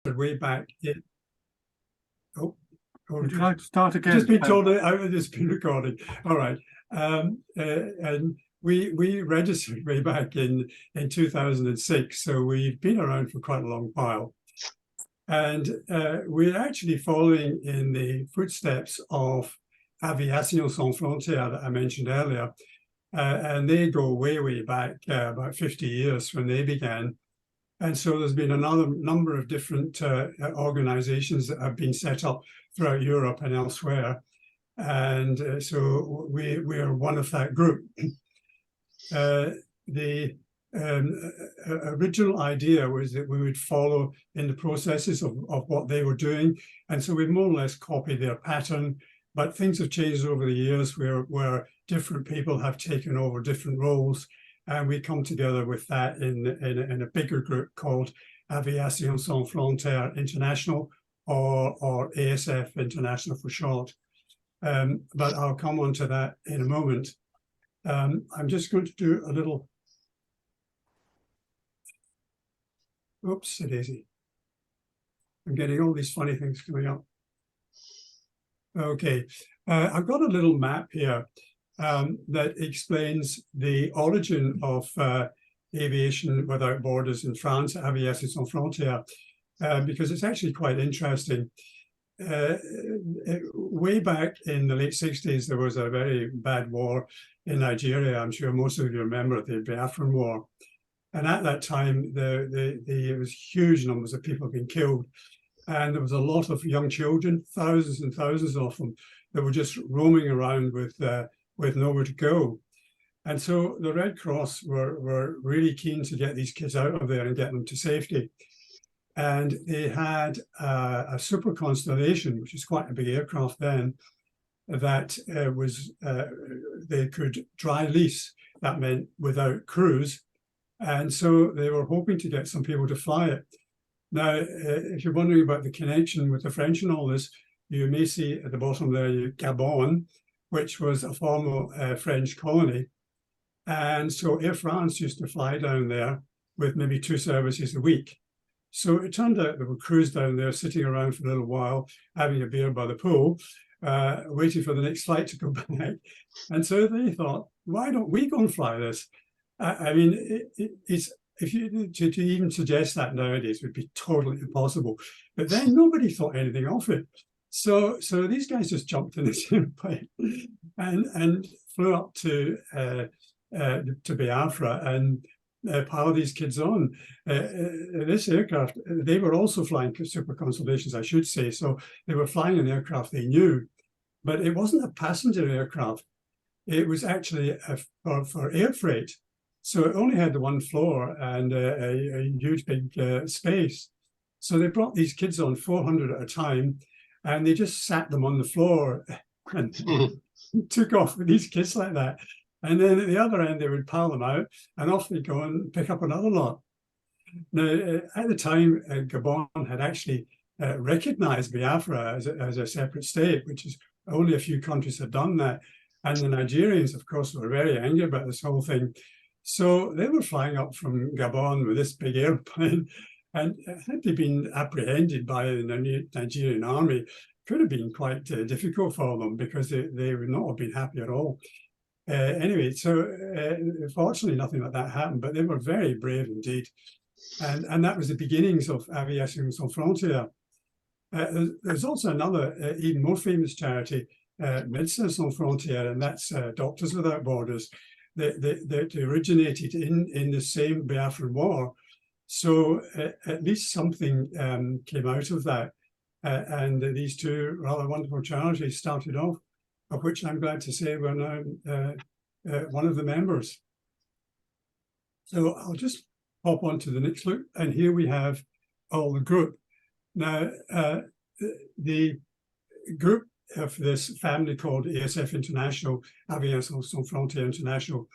way back in, would you like to start again? Just been told it's been recording. All right. And we registered way back in 2006, so we've been around for quite a long while. And we're actually following in the footsteps of Aviation Sans Frontières that I mentioned earlier. And they go way back, about 50 years when they began. And so there's been another number of different organizations that have been set up throughout Europe and elsewhere. And so we are one of that group. The original idea was that we would follow in the processes of what they were doing. And so we more or less copied their pattern, but things have changed over the years where different people have taken over different roles. And we come together with that in a bigger group called Aviation Sans Frontières International, or ASF International for short. But I'll come on to that in a moment. I'm just going to do a little, oopsie daisy. I'm getting all these funny things coming up. Okay, I've got a little map here that explains the origin of Aviation Without Borders in France, Aviation Sans Frontières, because it's actually quite interesting. Way back in the late 60s, there was a very bad war in Nigeria. I'm sure most of you remember the Biafran War. And at that time, there was huge numbers of people being killed. And there was a lot of young children, thousands and thousands of them, that were just roaming around with nowhere to go. And so the Red Cross were really keen to get these kids out of there and get them to safety. And they had a Super Constellation, which is quite a big aircraft then, that they could dry lease. That meant without crews. And so they were hoping to get some people to fly it. Now, if you're wondering about the connection with the French and all this, you may see at the bottom there, Gabon, which was a former French colony. And so Air France used to fly down there with maybe 2 services a week. So it turned out there were crews down there sitting around for a little while, having a beer by the pool, waiting for the next flight to come back. And so they thought, why don't we go and fly this? I mean, it's if you to even suggest that nowadays would be totally impossible. But then nobody thought anything of it. So these guys just jumped in the same plane and flew up to Biafra and pile these kids on. This aircraft, they were also flying Super Constellations, I should say. So they were flying an aircraft they knew, but it wasn't a passenger aircraft. It was actually for air freight. So it only had the one floor and a huge big space. So they brought these kids on 400 at a time, and they just sat them on the floor and took off with these kids like that. And then at the other end, they would pile them out and off they go and pick up another lot. Now, at the time, Gabon had actually recognized Biafra as a separate state, which is only a few countries had done that. And the Nigerians, of course, were very angry about this whole thing. So they were flying up from Gabon with this big airplane. And had they been apprehended by the Nigerian army, it could have been quite difficult for them because they would not have been happy at all. Anyway, so fortunately nothing like that happened, but they were very brave indeed. And that was the beginnings of Aviation Sans Frontières. There's also another even more famous charity, Médecins Sans Frontières, and that's Doctors Without Borders, that originated in the same Biafran War. So at least something came out of that. And these two rather wonderful charities started off, of which I'm glad to say we're now one of the members. So I'll just hop on to the next look. And here we have all the group. Now, the group of this family called ASF International, Aviation Sans Frontières International,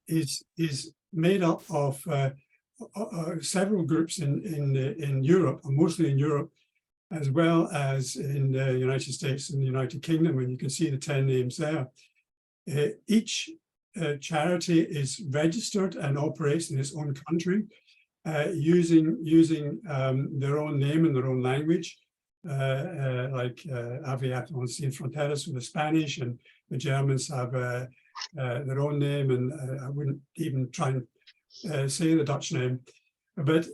is made up of several groups in Europe, mostly in Europe, as well as in the United States and the United Kingdom, and you can see the 10 names there. Each charity is registered and operates in its own country, using their own name and their own language, like Aviation Sin Fronteras for the Spanish, and the Germans have their own name, and I wouldn't even try and say the Dutch name. But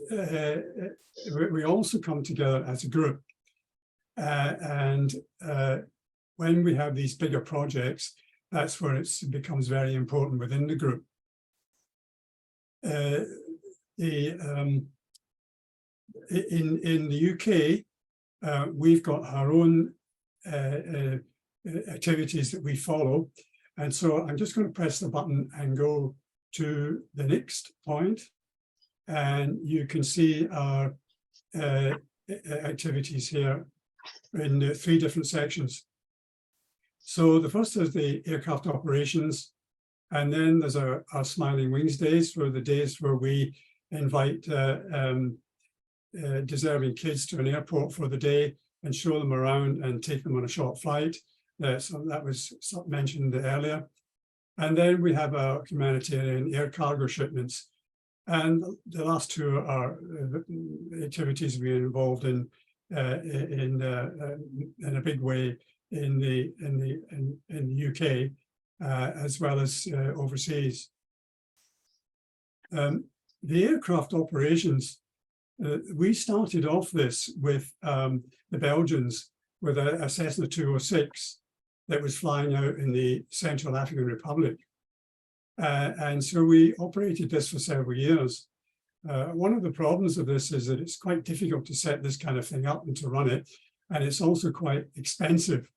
we also come together as a group. And when we have these bigger projects, that's where it becomes very important within the group. In the UK, we've got our own activities that we follow. And so I'm just going to press the button and go to the next point. And you can see our activities here in the 3 different sections. So the first is the aircraft operations. And then there's our Smiling Wings days, where the days where we invite deserving kids to an airport for the day and show them around and take them on a short flight. So that was mentioned earlier. And then we have our humanitarian air cargo shipments. And the last 2 are activities we're involved in a big way in the UK, as well as overseas. The aircraft operations, we started off this with the Belgians with a Cessna 206 that was flying out in the Central African Republic. And so we operated this for several years. One of the problems of this is that it's quite difficult to set this kind of thing up and to run it, and it's also quite expensive.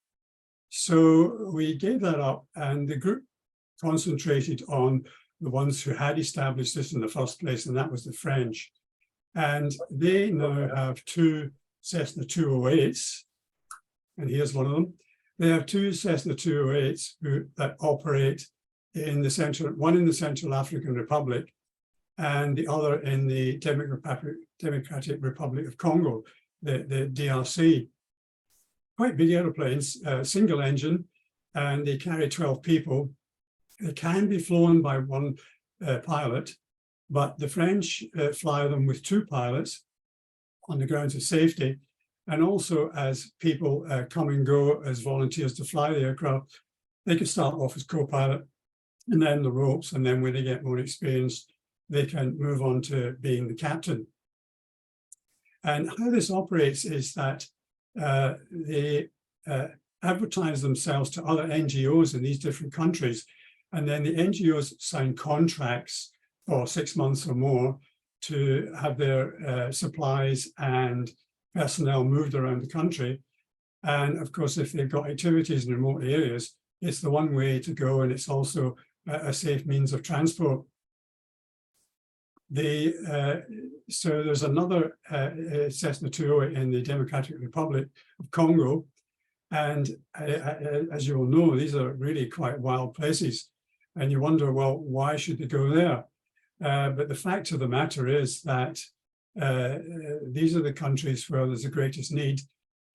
So we gave that up, and the group concentrated on the ones who had established this in the first place, and that was the French. And they now have 2 Cessna 208s, and here's one of them. They have 2 Cessna 208s that operate in the one in the Central African Republic, and the other in the Democratic Republic of Congo, the DRC. Quite big aeroplanes, single engine, and they carry 12 people. They can be flown by 1 pilot, but the French fly them with 2 pilots on the grounds of safety, and also as people come and go as volunteers to fly the aircraft. They could start off as co-pilot, and then the ropes, and then when they get more experience, they can move on to being the captain. And how this operates is that they advertise themselves to other NGOs in these different countries, and then the NGOs sign contracts for 6 months or more to have their supplies and personnel moved around the country. And of course, if they've got activities in remote areas, it's the one way to go, and it's also a safe means of transport. So there's another Cessna 208 in the Democratic Republic of Congo, and as you all know, these are really quite wild places, and you wonder, well, why should they go there? But the fact of the matter is that these are the countries where there's the greatest need.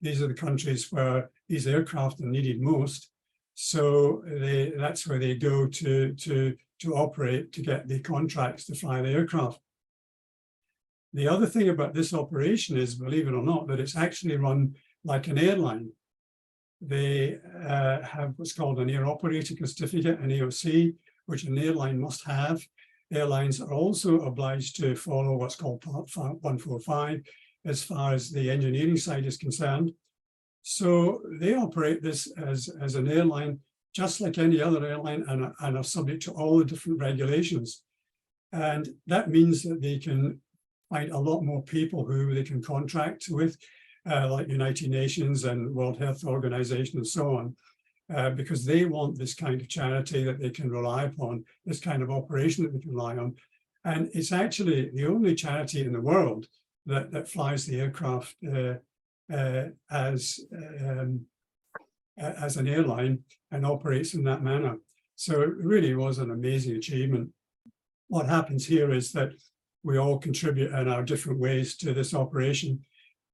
These are the countries where these aircraft are needed most. So that's where they go to operate, to get the contracts to fly the aircraft. The other thing about this operation is, believe it or not, that it's actually run like an airline. They have what's called an Air Operator Certificate, an AOC, which an airline must have. Airlines are also obliged to follow what's called Part 145 as far as the engineering side is concerned. So they operate this as an airline, just like any other airline, and are subject to all the different regulations. And that means that they can find a lot more people who they can contract with, like United Nations and World Health Organization and so on, because they want this kind of charity that they can rely upon, this kind of operation that they can rely on. And it's actually the only charity in the world that flies the aircraft as an airline and operates in that manner. So it really was an amazing achievement. What happens here is that we all contribute in our different ways to this operation,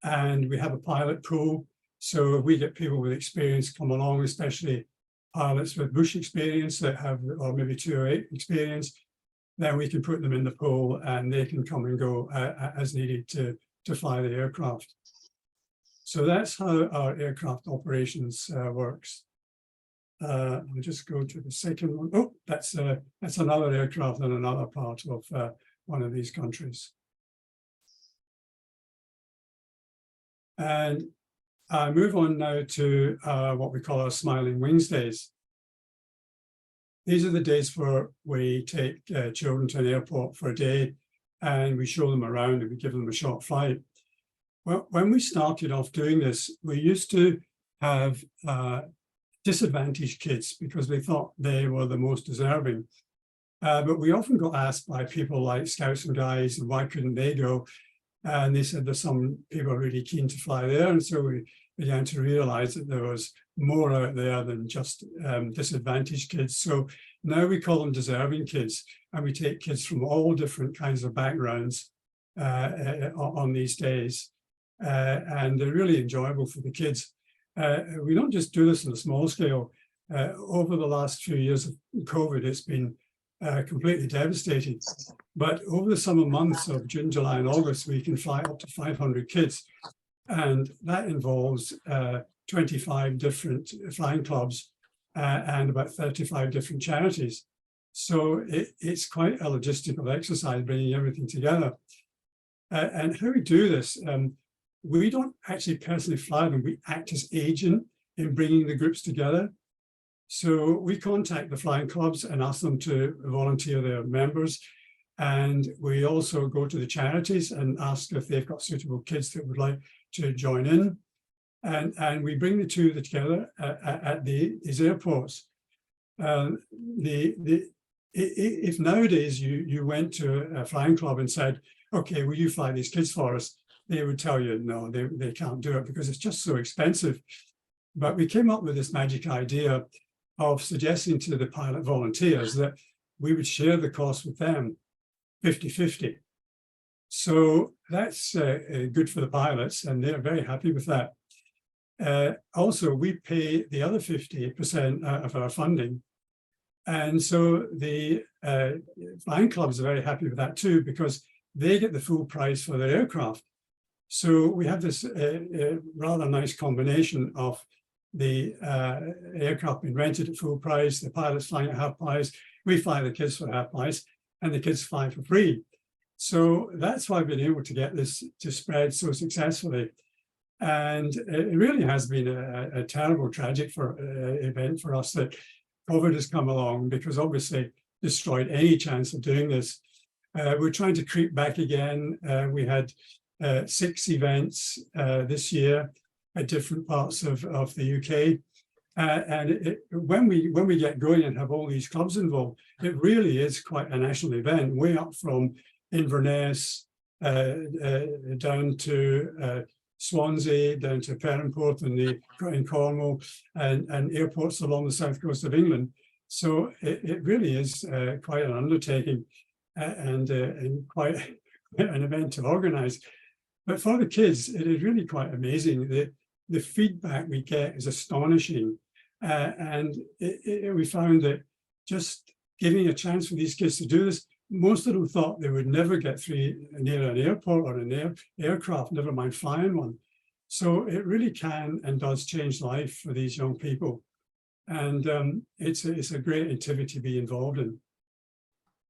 and we have a pilot pool. So if we get people with experience come along, especially pilots with bush experience that have, or maybe 208 experience, then we can put them in the pool and they can come and go as needed to fly the aircraft. So that's how our aircraft operations works. I'll just go to the second one. Oh, that's another aircraft in another part of one of these countries. And I move on now to what we call our Smiling Wings days. These are the days where we take children to an airport for a day and we show them around and we give them a short flight. Well, when we started off doing this, we used to have disadvantaged kids because they thought they were the most deserving. But we often got asked by people like Scouts and Guides, why couldn't they go? And they said there's some people really keen to fly there. And so we began to realize that there was more out there than just disadvantaged kids. So now we call them deserving kids, and we take kids from all different kinds of backgrounds on these days. And they're really enjoyable for the kids. We don't just do this on a small scale. Over the last few years of COVID, it's been completely devastating. But over the summer months of June, July, and August, we can fly up to 500 kids. And that involves 25 different flying clubs and about 35 different charities. So it's quite a logistical exercise, bringing everything together. And how we do this, we don't actually personally fly them. We act as agent in bringing the groups together. So we contact the flying clubs and ask them to volunteer their members. And we also go to the charities and ask if they've got suitable kids that would like to join in. And we bring the two together at these airports. If nowadays you went to a flying club and said, okay, will you fly these kids for us? They would tell you, no, they can't do it because it's just so expensive. But we came up with this magic idea of suggesting to the pilot volunteers that we would share the cost with them 50-50. So that's good for the pilots, and they're very happy with that. Also, we pay the other 50% of our funding. And so the flying clubs are very happy with that too, because they get the full price for their aircraft. So we have this rather nice combination of the aircraft being rented at full price, the pilots flying at half price, we fly the kids for half price, and the kids fly for free. So that's why I've been able to get this to spread so successfully. And it really has been a terrible, tragic event for us that COVID has come along, because obviously destroyed any chance of doing this. We're trying to creep back again. We had 6 events this year at different parts of the UK. And when we get going and have all these clubs involved, it really is quite a national event, way up from Inverness down to Swansea, down to Perranporth in Cornwall, and airports along the south coast of England. So it really is quite an undertaking and quite an event to organise. But for the kids, it is really quite amazing. The feedback we get is astonishing. And we found that just giving a chance for these kids to do this, most of them thought they would never get near an airport or an aircraft, never mind flying one. So it really can and does change life for these young people. And it's a great activity to be involved in.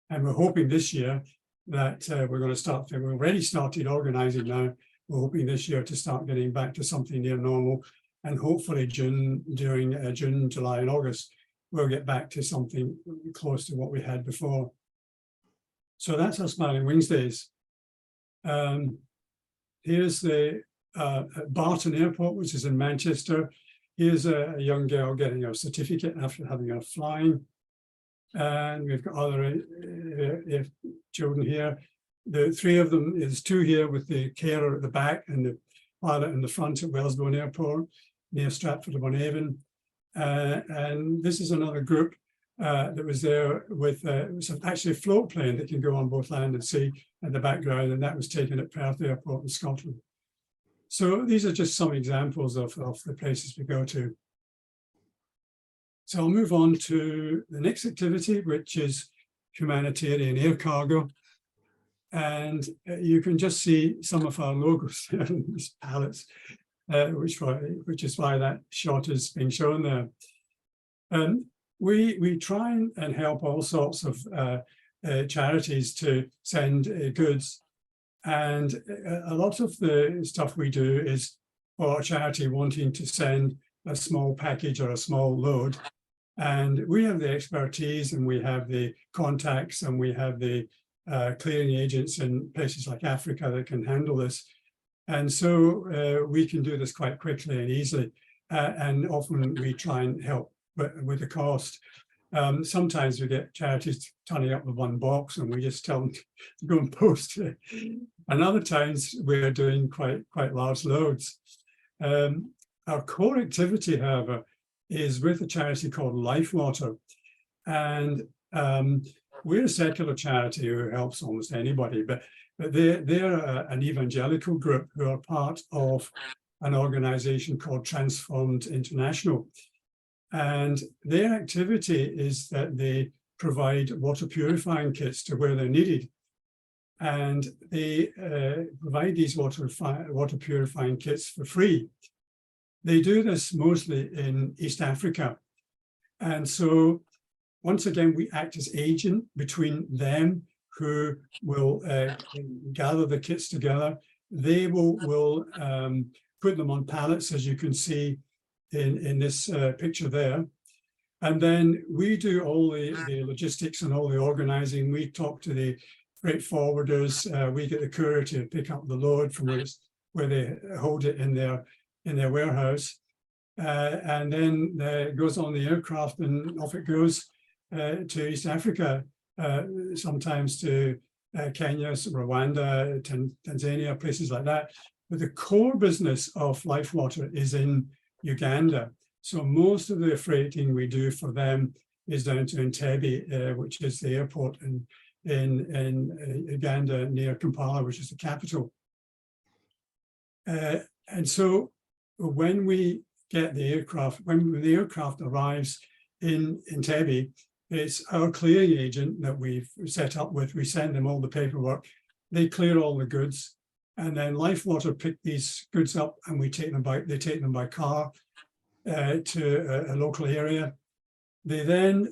And we're hoping this year that we're going to start, we've already started organising now. We're hoping this year to start getting back to something near normal. And hopefully during June, July and August, we'll get back to something close to what we had before. So that's our Smiling Wings Days. Here's the Barton Airport, which is in Manchester. Here's a young girl getting her certificate after having her flying. And we've got other children here. The 3 of them, is 2 here with the carer at the back and the pilot in the front at Wellesbourne Airport near Stratford-upon-Avon. And this is another group that was there with it was actually a float plane that can go on both land and sea in the background, and that was taken at Perth Airport in Scotland. So these are just some examples of the places we go to. So I'll move on to the next activity, which is humanitarian air cargo. And you can just see some of our logos there in these pallets, which is why that shot is being shown there. We try and help all sorts of charities to send goods. And a lot of the stuff we do is for a charity wanting to send a small package or a small load. And we have the expertise, and we have the contacts, and we have the clearing agents in places like Africa that can handle this. And so we can do this quite quickly and easily. And often we try and help with the cost. Sometimes we get charities turning up with one box and we just tell them to go and post it. And other times we're doing quite large loads. Our core activity, however, is with a charity called Life Water. And we're a secular charity who helps almost anybody, but they're an evangelical group who are part of an organization called Transformed International. And their activity is that they provide water purifying kits to where they're needed. And they provide these water purifying kits for free. They do this mostly in East Africa. And so once again, we act as agent between them who will gather the kits together. They will put them on pallets, as you can see in this picture there. And then we do all the logistics and all the organizing. We talk to the freight forwarders. We get the courier to pick up the load from where they hold it in their warehouse. And then it goes on the aircraft and off it goes to East Africa, sometimes to Kenya, Rwanda, Tanzania, places like that. But the core business of Life Water is in Uganda. So most of the freighting we do for them is down to Entebbe, which is the airport in Uganda near Kampala, which is the capital. And so when we get the aircraft, when the aircraft arrives in Entebbe, it's our clearing agent that we've set up with. We send them all the paperwork. They clear all the goods, and then Life Water pick these goods up, and they take them by car to a local area. They then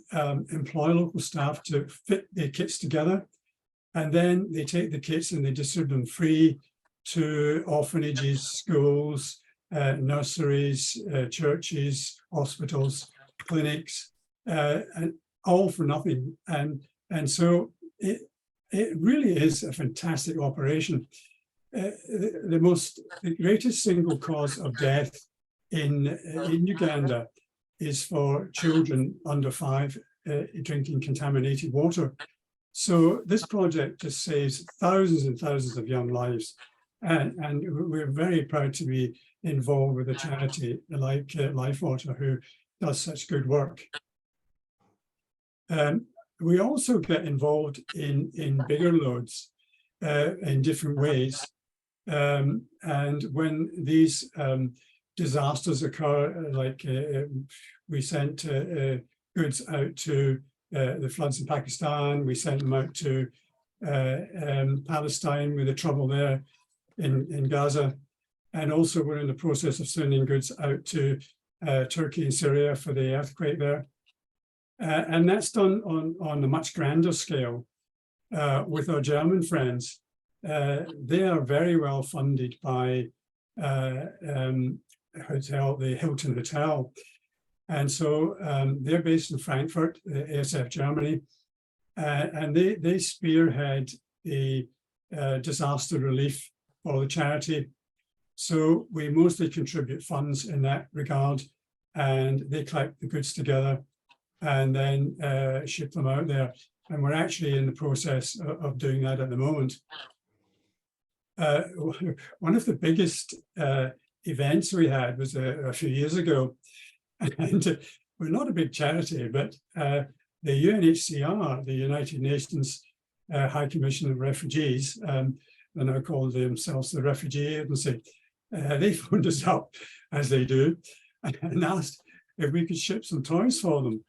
employ local staff to fit the kits together, and then they take the kits and they distribute them free to orphanages, schools, nurseries, churches, hospitals, clinics, and all for nothing. And so it really is a fantastic operation. The greatest single cause of death in Uganda is for children under 5 drinking contaminated water. So this project just saves thousands and thousands of young lives. And we're very proud to be involved with a charity like Life Water, who does such good work. We also get involved in bigger loads in different ways. And when these disasters occur, like we sent goods out to the floods in Pakistan, we sent them out to Palestine with the trouble there in Gaza. And also we're in the process of sending goods out to Turkey and Syria for the earthquake there. And that's done on a much grander scale with our German friends. They are very well funded by the Hilton Hotel. And so they're based in Frankfurt, ASF Germany, and they spearhead the disaster relief for the charity. So we mostly contribute funds in that regard, and they collect the goods together and then ship them out there. And we're actually in the process of doing that at the moment. One of the biggest events we had was a few years ago, and we're not a big charity, but the UNHCR, the United Nations High Commission of Refugees, they now call themselves the Refugee Agency, they phoned us up, as they do, and asked if we could ship some toys for them.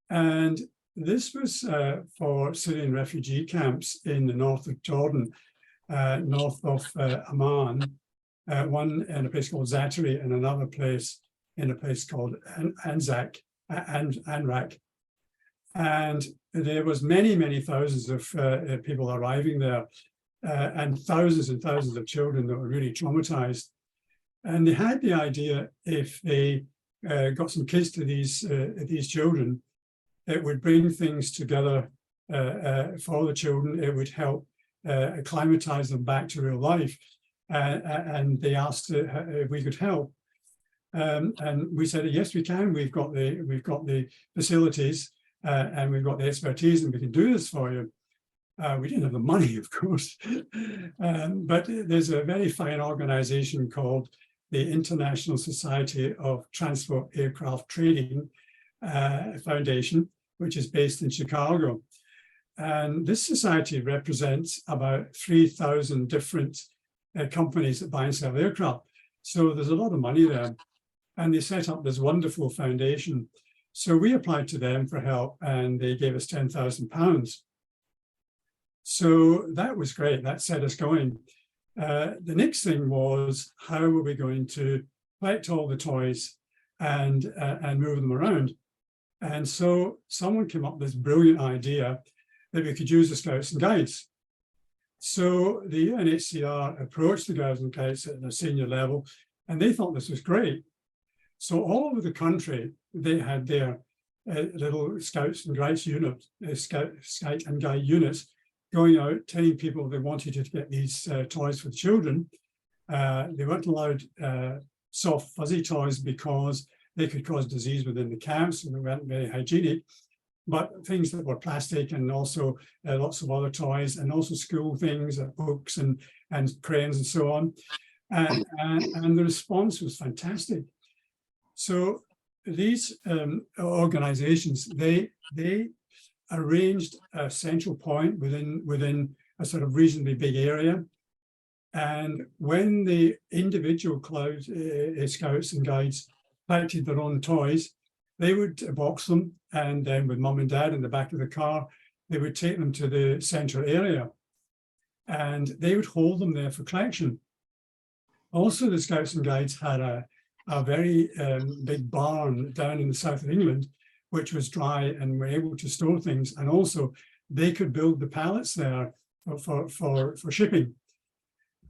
And this was for Syrian refugee camps in the north of Jordan, north of Amman, one in a place called Zaatari and another place in a place called Anrak. And there was many thousands of people arriving there, and thousands of children that were really traumatized. And they had the idea, if they got some kids to these children, it would bring things together for the children. It would help acclimatize them back to real life. And they asked if we could help. And we said, yes, we can. We've got the facilities and we've got the expertise, and we can do this for you. We didn't have the money, of course, but there's a very fine organization called the International Society of Transport Aircraft Trading Foundation, which is based in Chicago. And this society represents about 3,000 different companies that buy and sell aircraft. So there's a lot of money there. And they set up this wonderful foundation. So we applied to them for help, and they gave us £10,000. So that was great. That set us going. The next thing was, how were we going to collect all the toys and move them around? And so someone came up with this brilliant idea that we could use the Scouts and Guides. So the UNHCR approached the Scouts and Guides at the senior level, and they thought this was great. So all over the country, they had their little Scouts and Guides unit, Scout and Guide units, going out, telling people they wanted to get these toys for children. They weren't allowed soft, fuzzy toys because they could cause disease within the camps, and they weren't very hygienic. But things that were plastic, and also lots of other toys, and also school things, books and crayons and so on. And the response was fantastic. So these organizations, they arranged a central point within a sort of reasonably big area. And when the individual Scouts and Guides collected their own toys, they would box them, and then with mum and dad in the back of the car, they would take them to the central area, and they would hold them there for collection. Also, the Scouts and Guides had a very big barn down in the south of England, which was dry and were able to store things. And also they could build the pallets there for shipping.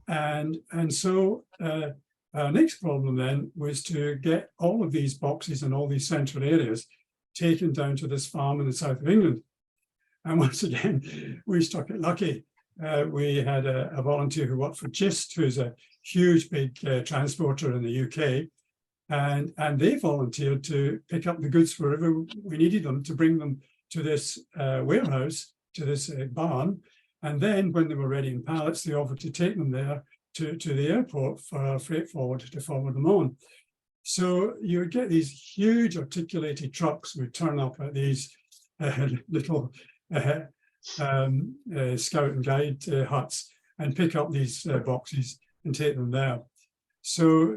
And so our next problem then was to get all of these boxes and all these central areas taken down to this farm in the south of England. And once again, we struck it lucky. We had a volunteer who worked for GIST, who's a huge, big transporter in the UK. And they volunteered to pick up the goods wherever we needed them, to bring them to this warehouse, to this barn. And then when they were ready in pallets, they offered to take them there to the airport for a freight forward to forward them on. So you would get these huge articulated trucks would turn up at these little Scout and Guide huts and pick up these boxes and take them there. So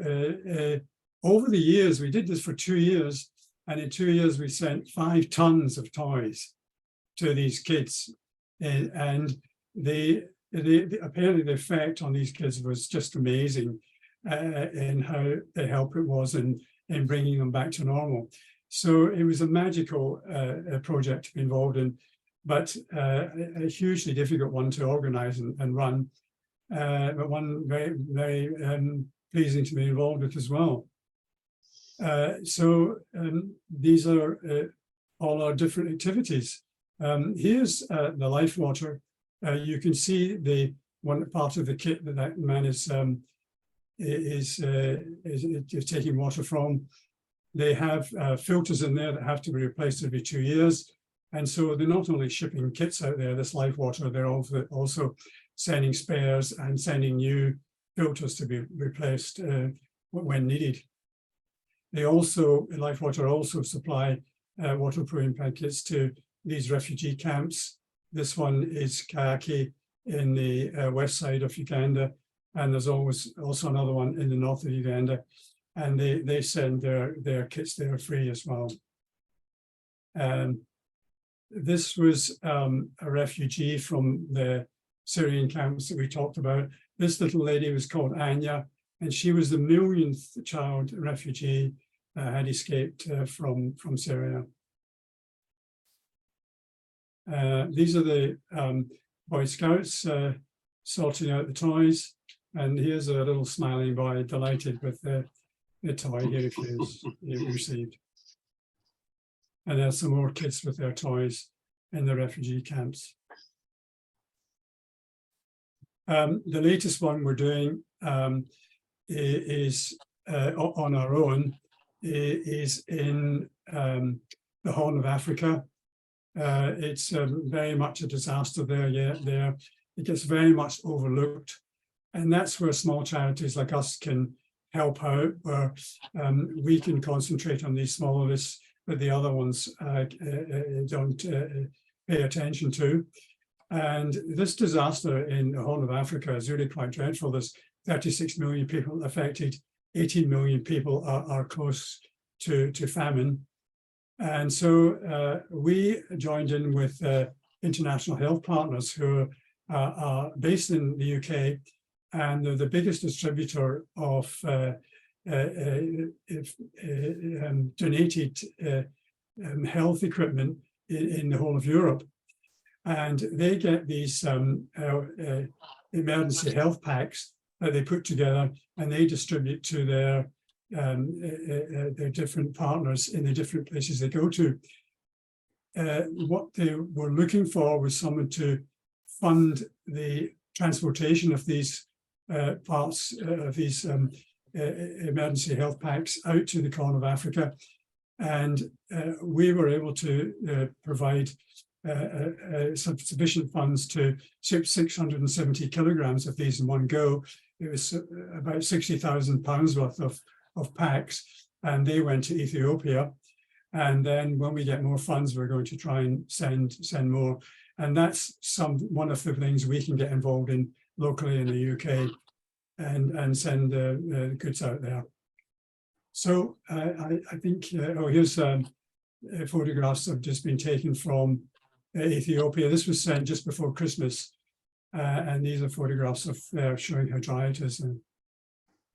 over the years, we did this for 2 years, and in 2 years, we sent 5 tons of toys to these kids. And apparently the effect on these kids was just amazing in how the help it was in bringing them back to normal. So it was a magical project to be involved in, but a hugely difficult one to organize and run, but one very, very pleasing to be involved with as well. So these are all our different activities. Here's the life water. You can see the one part of the kit that man is taking water from. They have filters in there that have to be replaced every 2 years. And so they're not only shipping kits out there, this life water, they're also sending spares and sending new filters to be replaced when needed. They also, Life Water also supply waterproofing blankets to these refugee camps. This one is Kayaki in the west side of Uganda, and there's also another one in the north of Uganda, and they send their kits there free as well. this was a refugee from the Syrian camps that we talked about. This little lady was called Anya, and she was the millionth child refugee had escaped from Syria. These are the Boy Scouts sorting out the toys, and here's a little smiling boy delighted with the toy he received. And there's some more kids with their toys in the refugee camps. The latest one we're doing is on our own, is in the Horn of Africa. It's very much a disaster there. It gets very much overlooked, and that's where small charities like us can help out, where we can concentrate on these smaller lists that the other ones don't pay attention to. And this disaster in the Horn of Africa is really quite dreadful. There's 36 million people affected, 18 million people are close to famine. And so we joined in with international health partners who are based in the UK, and they're the biggest distributor of donated health equipment in the whole of Europe. And they get these emergency health packs that they put together, and they distribute to their different partners in the different places they go to. What they were looking for was someone to fund the transportation of these parts of these emergency health packs out to the Horn of Africa. And we were able to provide sufficient funds to ship 670 kilograms of these in one go. It was about £60,000 worth of packs, and they went to Ethiopia. And then when we get more funds, we're going to try and send more. And that's one of the things we can get involved in locally in the UK, and send the goods out there. So I think, here's photographs that have just been taken from Ethiopia. This was sent just before Christmas, and these are photographs of showing how dry it is. And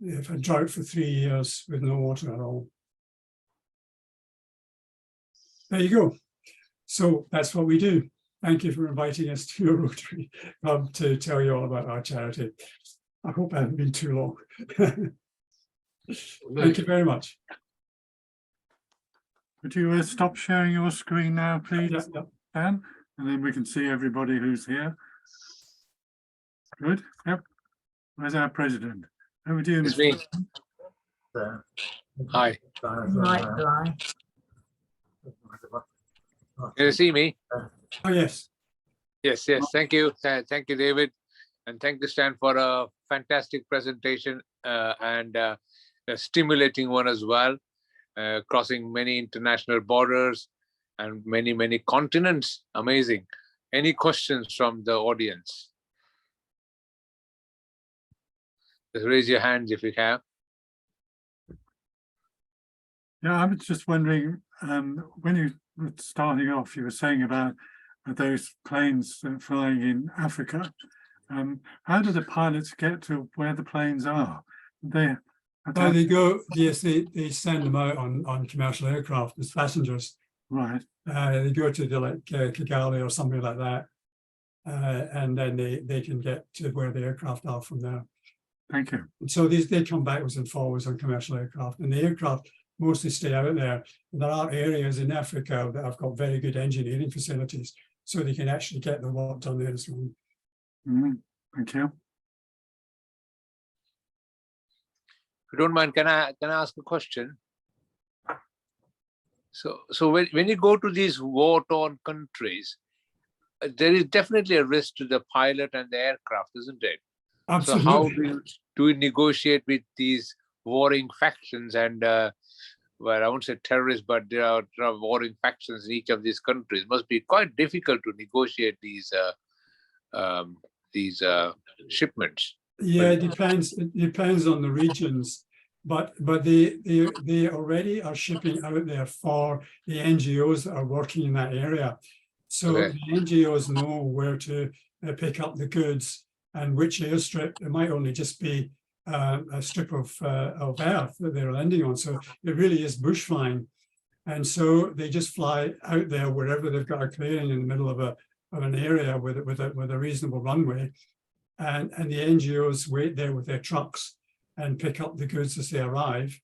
they've had drought for 3 years with no water at all. There you go. So that's what we do. Thank you for inviting us to your Rotary Club to tell you all about our charity. I hope I haven't been too long. Thank you very much. Would you stop sharing your screen now, please, Yeah. Dan? And then we can see everybody who's here. Good. Yep. Where's our president? Over to you, It's me. Hi. Right. Can you see me? Oh, yes. Yes. Thank you. Thank you, David. And thank you, Stan, for a fantastic presentation and a stimulating one as well, crossing many international borders and many continents. Amazing. Any questions from the audience? Just raise your hands if you have. Yeah, I was just wondering, when you were starting off, you were saying about those planes flying in Africa. How do the pilots get to where the planes are? They go, yes, they send them out on commercial aircraft as passengers. Right. They go to the Kigali or something like that, and then they can get to where the aircraft are from there. Thank you. So they come backwards and forwards on commercial aircraft, and the aircraft mostly stay out there. There are areas in Africa that have got very good engineering facilities, so they can actually get the work done there as well. Thank you. If you don't mind, can I ask a question? So when you go to these war-torn countries, there is definitely a risk to the pilot and the aircraft, isn't it? Absolutely. So how do we negotiate with these warring factions and, well, I won't say terrorists, but there are warring factions in each of these countries. It must be quite difficult to negotiate these shipments. Yeah, it depends. It depends on the regions, but they already are shipping out there for the NGOs that are working in that area. So Okay. the NGOs know where to pick up the goods and which airstrip. It might only just be a strip of earth that they're landing on. So it really is bush flying. And so they just fly out there wherever they've got a clearing in the middle of an area with a reasonable runway. And the NGOs wait there with their trucks and pick up the goods as they arrive.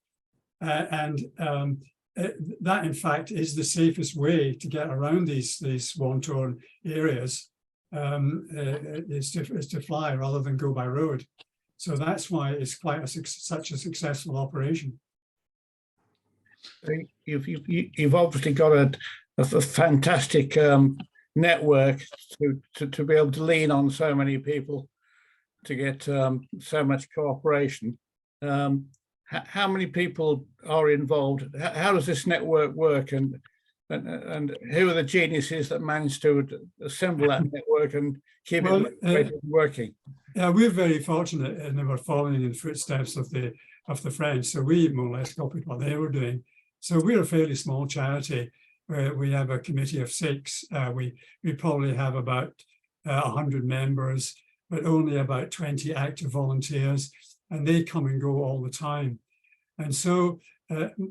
That, in fact, is the safest way to get around these war-torn areas, is to fly rather than go by road. So that's why it's quite such a successful operation. You've obviously got a fantastic network to be able to lean on so many people to get so much cooperation. How many people are involved? How does this network work, and who are the geniuses that manage to assemble that network and keep it working? Yeah, we're very fortunate in that we're following in the footsteps of the French. So we more or less copied what they were doing. So we're a fairly small charity. We have a committee of 6. We probably have about 100 members, but only about 20 active volunteers, and they come and go all the time. And so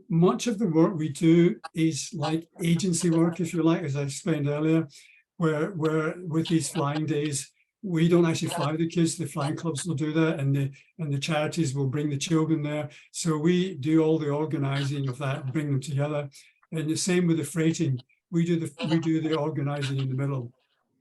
much of the work we do is like agency work, if you like, as I explained earlier, where with these flying days, we don't actually fly the kids. The flying clubs will do that, and the charities will bring the children there. So we do all the organizing of that, bring them together. And the same with the freighting. We do the organizing in the middle.